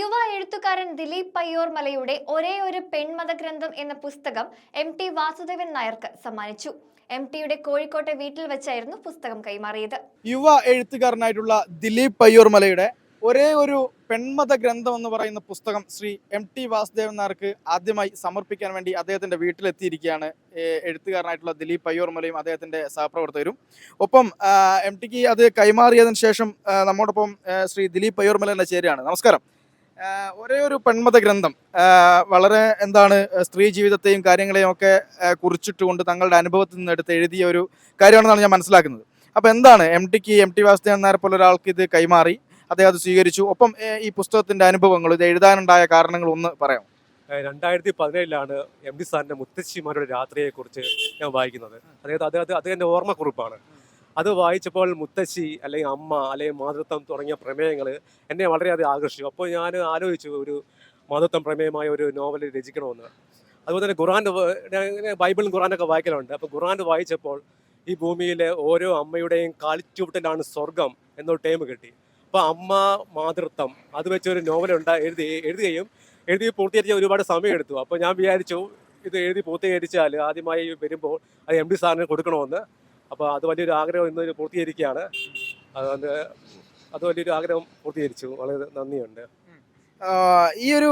യുവ എഴുത്തുകാരൻ ദിലീപ് പയ്യോർമലയുടെ ഒരേയൊരു പെൺമത ഗ്രന്ഥം എന്ന പുസ്തകം MT വാസുദേവൻ നായർക്ക് സമ്മാനിച്ചു. MTയുടെ കോഴിക്കോട്ടെ വീട്ടിൽ വെച്ചായിരുന്നു പുസ്തകം കൈമാറിയത്. യുവ എഴുത്തുകാരനായിട്ടുള്ള ദിലീപ് പയ്യോർമലയുടെ ഒരേ ഒരു പെൺമത ഗ്രന്ഥം എന്ന് പറയുന്ന പുസ്തകം ശ്രീ MT വാസുദേവൻ നായർക്ക് ആദ്യമായി സമർപ്പിക്കാൻ വേണ്ടി അദ്ദേഹത്തിന്റെ വീട്ടിലെത്തിയിരിക്കുകയാണ് എഴുത്തുകാരനായിട്ടുള്ള ദിലീപ് പയ്യോർമലയും അദ്ദേഹത്തിന്റെ സഹപ്രവർത്തകരും. ഒപ്പം MTക്ക് അത് കൈമാറിയതിനു ശേഷം നമ്മോടൊപ്പം ശ്രീ ദിലീപ് പയ്യോർമല തന്നെ ചേരുകയാണ്. നമസ്കാരം. ഒരേ ഒരു പെൺമത ഗ്രന്ഥം വളരെ സ്ത്രീ ജീവിതത്തെയും കാര്യങ്ങളെയും ഒക്കെ കുറിച്ചിട്ടുകൊണ്ട് തങ്ങളുടെ അനുഭവത്തിൽ നിന്ന് എടുത്ത് എഴുതിയ ഒരു കാര്യമാണെന്നാണ് ഞാൻ മനസ്സിലാക്കുന്നത്. അപ്പോൾ എന്താണ് MTക്ക് MT വാസുദേവൻ നായർ പോലെ ഒരാൾക്ക് ഇത് കൈമാറി, അദ്ദേഹം അത് സ്വീകരിച്ചു, ഒപ്പം ഈ പുസ്തകത്തിന്റെ അനുഭവങ്ങൾ, ഇത് എഴുതാനുണ്ടായ കാരണങ്ങൾ ഒന്ന് പറയാം. 2017 MT സാറിന്റെ മുത്തശ്ശിമാരുടെ രാത്രിയെക്കുറിച്ച് ഞാൻ വായിക്കുന്നത്. അദ്ദേഹത്തിന്റെ ഓർമ്മക്കുറിപ്പാണ്. അത് വായിച്ചപ്പോൾ മുത്തശ്ശി അല്ലെങ്കിൽ അമ്മ അല്ലെങ്കിൽ മാതൃത്വം തുടങ്ങിയ പ്രമേയങ്ങൾ എന്നെ വളരെയധികം ആകർഷിച്ചു. അപ്പോൾ ഞാൻ ആലോചിച്ചു ഒരു മാതൃത്വം പ്രമേയമായ ഒരു നോവൽ രചിക്കണമെന്ന്. അതുപോലെ തന്നെ ബൈബിളും ഖുറാനൊക്കെ വായിക്കലുണ്ട്. അപ്പോൾ ഖുറാൻ വായിച്ചപ്പോൾ ഈ ഭൂമിയിലെ ഓരോ അമ്മയുടെയും കാൽച്ചുവട്ടിലാണ് സ്വർഗം എന്നൊരു ടൈം കിട്ടി. അപ്പോൾ അമ്മ മാതൃത്വം അത് വെച്ചൊരു നോവൽ എഴുതി പൂർത്തീകരിച്ച ഒരുപാട് സമയം എടുത്തു. അപ്പോൾ ഞാൻ വിചാരിച്ചു ഇത് എഴുതി പൂർത്തീകരിച്ചാൽ ആദ്യമായി വരുമ്പോൾ അത് MT സാറിന് കൊടുക്കണമെന്ന്. അപ്പോൾ അത് വലിയൊരു ആഗ്രഹം ഇന്ന് പൂർത്തീകരിക്കുകയാണ്. അത് വലിയൊരു ആഗ്രഹം പൂർത്തീകരിച്ചു. വളരെ നന്ദിയുണ്ട്. ഈ ഒരു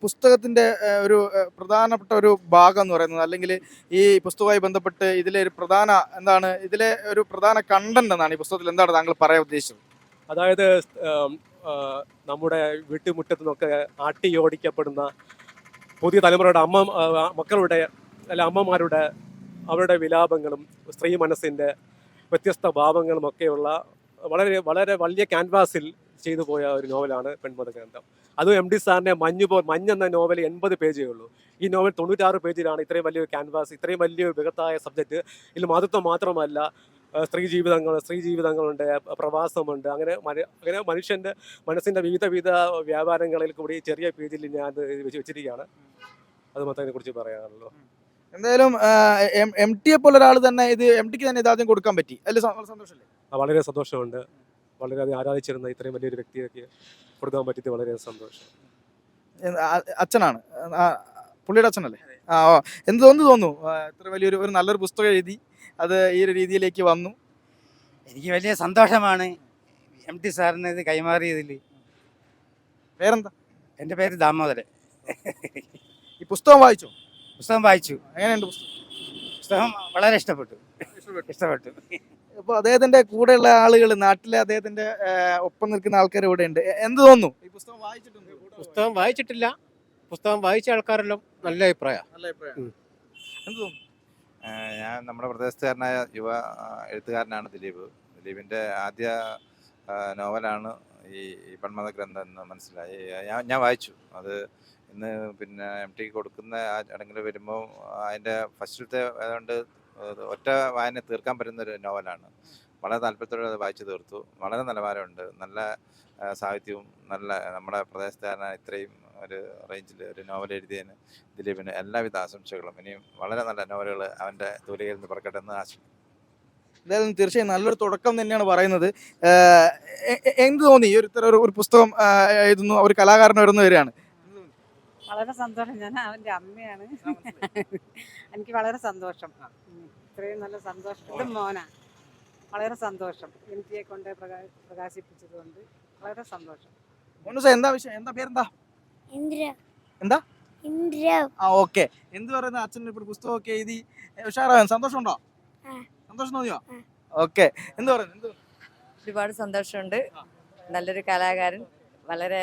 പുസ്തകത്തിന്റെ ഒരു പ്രധാനപ്പെട്ട ഒരു ഭാഗം എന്ന് പറയുന്നത്, അല്ലെങ്കിൽ ഈ പുസ്തകവുമായി ബന്ധപ്പെട്ട് ഇതിലെ ഒരു ഇതിലെ ഒരു പ്രധാന കണ്ടന്റ് എന്നാണ് ഈ പുസ്തകത്തിൽ എന്താണ് താങ്കൾ പറയാൻ ഉദ്ദേശിച്ചത്? അതായത് നമ്മുടെ വീട്ടുമുറ്റത്തു നിന്നൊക്കെ ആട്ടിയോടിക്കപ്പെടുന്ന പുതിയ തലമുറയുടെ മക്കളുടെ അമ്മമാരുടെ അവരുടെ വിലാപങ്ങളും സ്ത്രീ മനസ്സിൻ്റെ വ്യത്യസ്ത ഭാവങ്ങളും ഒക്കെയുള്ള വളരെ വളരെ വലിയ ക്യാൻവാസിൽ ചെയ്തു പോയ ഒരു നോവലാണ് പെൺമത ഗ്രന്ഥം. അതും MT സാറിൻ്റെ മഞ്ഞെന്ന നോവൽ 80 പേജേ ഉള്ളൂ. ഈ നോവൽ 96 പേജിലാണ് ഇത്രയും വലിയൊരു ക്യാൻവാസ്, ഇത്രയും വലിയൊരു ബൃഹത്തായ സബ്ജക്റ്റ്. ഇതിൽ മാതൃത്വം മാത്രമല്ല, സ്ത്രീ ജീവിതങ്ങളുണ്ട്, പ്രവാസമുണ്ട്, അങ്ങനെ മനുഷ്യൻ്റെ മനസ്സിൻ്റെ വിവിധ വ്യാപാരങ്ങളിൽ കൂടി ചെറിയ പേജിൽ ഞാൻ വെച്ചിരിക്കുകയാണ്. അത് മാത്രമേ കുറിച്ച് പറയാനുള്ളൂ. എന്തായാലും MTയെ പോലെ ഒരാൾ തന്നെ MTക്ക് തന്നെ ഇത് ആദ്യം കൊടുക്കാൻ പറ്റി, അല്ലെ? സന്തോഷമല്ലേ? വളരെ സന്തോഷമുണ്ട്. വളരെയധികം ആരാധിച്ചിരുന്ന ഇത്രയും വലിയൊരു വ്യക്തിയൊക്കെ കൊടുക്കാൻ പറ്റിയത് വളരെ സന്തോഷം. അച്ഛനാണ്, പുള്ളിയുടെ അച്ഛനല്ലേ? എന്ത് തോന്നുന്നു ഇത്ര വലിയൊരു നല്ലൊരു പുസ്തകം എഴുതി അത് ഈ ഒരു രീതിയിലേക്ക് വന്നു? എനിക്ക് വലിയ സന്തോഷമാണ് MT സാറിന് ഇത് കൈമാറിയതിൽ. പേരെന്താ? എൻ്റെ പേര് ദാമോദരൻ. ഈ പുസ്തകം വായിച്ചു? പുസ്തകം വായിച്ചു. എങ്ങനെയുണ്ട് പുസ്തകം? വളരെ ഇഷ്ടപ്പെട്ടു. അപ്പോൾ അദ്ദേഹത്തിന്റെ കൂടെയുള്ള ആളുകൾ, നാട്ടിലെ അദ്ദേഹത്തിന്റെ ഒപ്പം നിൽക്കുന്ന ആൾക്കാർ ഇവിടെ ഉണ്ട്. എന്ത് തോന്നുന്നു ഈ പുസ്തകം വായിച്ചിട്ടുണ്ട്? പുസ്തകം വായിച്ചിട്ടില്ല. പുസ്തകം വായിച്ച ആൾക്കാരെല്ലാം നല്ല അഭിപ്രായം. എന്ത് തോന്നുന്നു? ഞാൻ നമ്മുടെ പ്രദേശത്തുകാരനായ യുവ എഴുത്തുകാരനാണ് ദിലീപിൻ്റെ ആദ്യ നോവലാണ് ഈ പെൺമത ഗ്രന്ഥം എന്ന് മനസ്സിലായി. ഞാൻ വായിച്ചു അത്. ഇന്ന് പിന്നെ MTക്ക് കൊടുക്കുന്ന ആ ചടങ്ങിൽ വരുമ്പോൾ അതിൻ്റെ ഫസ്റ്റത്തെ ഏതാണ്ട് ഒറ്റ വായന തീർക്കാൻ പറ്റുന്നൊരു നോവലാണ്. വളരെ താല്പര്യത്തോടെ അത് വായിച്ചു തീർത്തു. വളരെ നിലവാരമുണ്ട്, നല്ല സാഹിത്യവും, നല്ല നമ്മുടെ പ്രദേശത്തുകാരനായ ഇത്രയും ഒരു റേഞ്ചിൽ ഒരു നോവൽ എഴുതിയതിന് ദിലീപിന് എല്ലാവിധ ആശംസകളും. ഇനിയും വളരെ നല്ല നോവലുകൾ അവൻ്റെ തൂലികയിൽ നിന്ന് പുറക്കട്ടെ എന്ന് ആശംസിക്കുന്നു. എന്തായാലും തീർച്ചയായും നല്ലൊരു തുടക്കം തന്നെയാണ് പറയുന്നത്. എന്ത് തോന്നി ഒരു പുസ്തകം എഴുതുന്നു, ഒരു കലാകാരൻ വരുന്നു വരികയാണ്? വളരെ സന്തോഷം. ഞാൻ അവൻ്റെ അമ്മയാണ്. എനിക്ക് വളരെ സന്തോഷം. ഇത്രയും നല്ല സന്തോഷം. ഇത് മോനാ. വളരെ സന്തോഷം. MTയെ കൊണ്ട് പ്രകാശിപ്പിച്ചത് കൊണ്ട് വളരെ സന്തോഷം. എന്താ വിഷയം? എന്താ പേരെന്താ? എന്താ? ഓക്കെ. എന്ത് പറയുന്ന അച്ഛൻ ഇപ്പോൾ പുസ്തകമൊക്കെ എഴുതി ഉഷാറാവാൻ സന്തോഷമുണ്ടോ? സന്തോഷം തോന്നിയോ? ഓക്കെ. എന്ത് പറയുന്നു? ഒരുപാട് സന്തോഷമുണ്ട്. നല്ലൊരു കലാകാരൻ വളരെ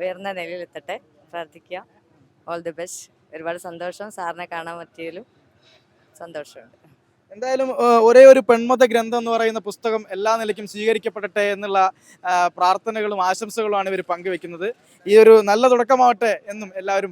ഉയർന്ന നിലയിലെത്തട്ടെ, പ്രാർത്ഥിക്കുക. All the best. ഒരുപാട് സന്തോഷം. സാറിനെ കാണാൻ പറ്റിയതിലും സന്തോഷമുണ്ട്. എന്തായാലും ഒരേ ഒരു പെൺമത ഗ്രന്ഥം എന്ന് പറയുന്ന പുസ്തകം എല്ലാ നിലയ്ക്കും സ്വീകരിക്കപ്പെടട്ടെ എന്നുള്ള പ്രാർത്ഥനകളും ആശംസകളുമാണ് ഇവർ പങ്കുവെക്കുന്നത്. ഈ ഒരു നല്ല തുടക്കമാവട്ടെ എന്നും എല്ലാവരും